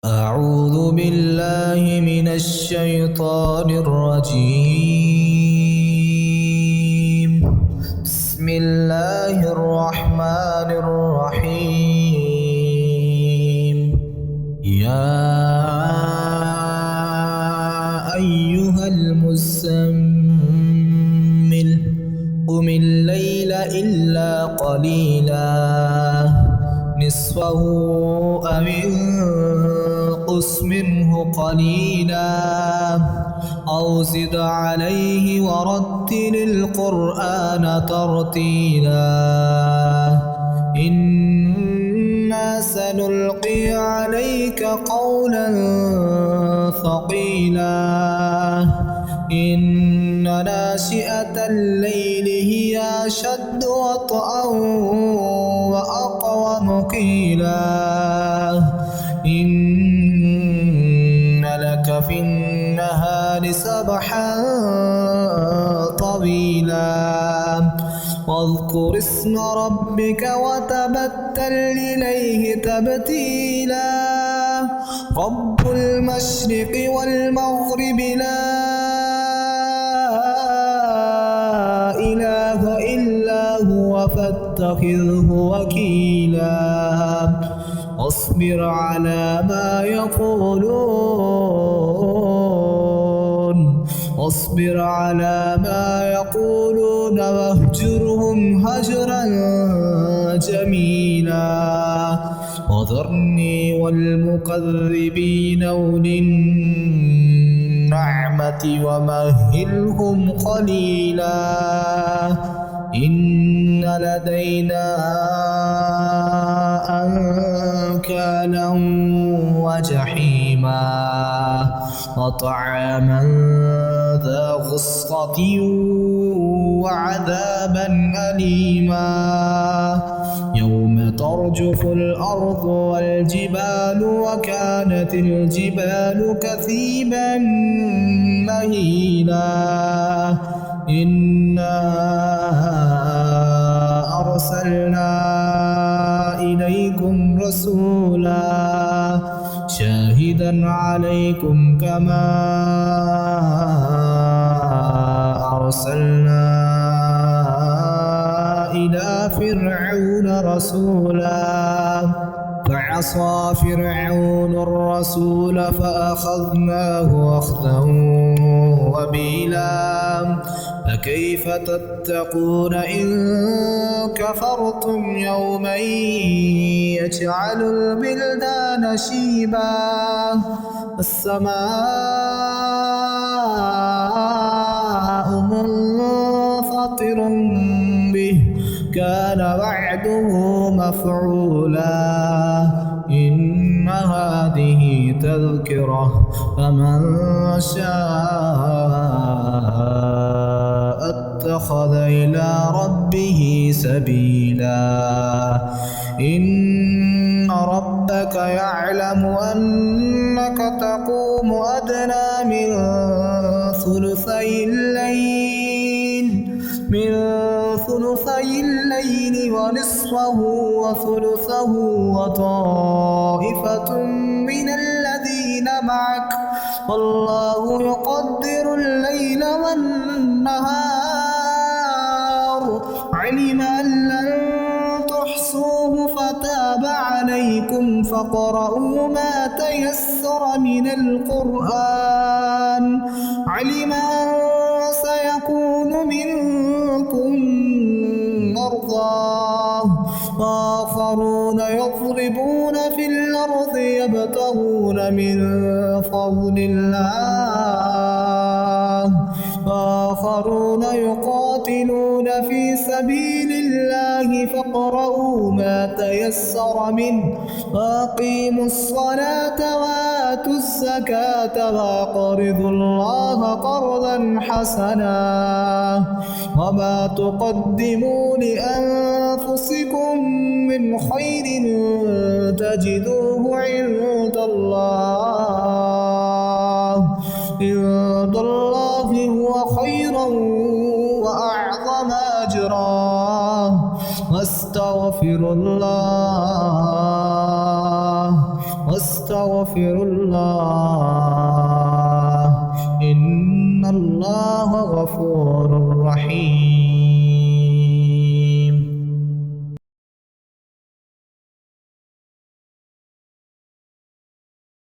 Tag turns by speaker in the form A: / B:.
A: أعوذ بالله من الشيطان الرجيم. بسم الله الرحمن الرحيم. يا أيها المزمل قم الليل إلا قليلا نصفه أو انقص منه قليلا أو زد عليه ورتل القرآن ترتيلا إنا سنلقي عليك قولا ثقيلا إن ناشئة الليل هي أشد وطئا وأقوم قيلا إن لك في النهار سبحا طويلا واذكر اسم ربك وتبتل إليه تبتيلا رب المشرق والمغرب لا إله إلا هو فاتخذه وكيلا واصبر على ما يقولون واهجرهم هجرا جميلا وذرني والمكذبين أولي النعمة ومهلهم قليلا إن لدينا أنكالا وجحيما وطعاما ذا غصة وعذابا أليما يوم ترجف الأرض والجبال وكانت الجبال كثيبا مهيلا إنا أرسلنا إليكم رسولا شاهدا عليكم كما أرسلنا إلى فرعون رسولا فعصى فرعون الرسول فأخذناه أخذا وبيلا فكيف تتقون إن كفرتم يوما يجعل البلدان شيبا السماء منفطر به كان وعده مفعولا إن هذه تذكرة فمن شاء اتخذ إلى ربه سبيلا إن ربك يعلم أنك تقوم أدنى من ثلثي الليل ونصفه وثلثه وطائفة من الذين معك والله يقدر الليل والنهار علم أن لن تحصوه فتاب عليكم فاقرؤوا ما تيسر من القرآن علم أن سيكون منكم مرضى وآخرون يضربون في الأرض يبتغون من فضل الله وآخرون يقاتلون في سبيل الله فاقرؤوا ما تيسر منه وأقيموا الصلاة وآتوا الزكاة وأقرضوا الله قرضا حسنا وما تقدموا لأنفسكم من خير تجدوه عند الله هو خيرا وأعظم أجرا واستغفر الله وأستغفر الله إن الله غفور رحيم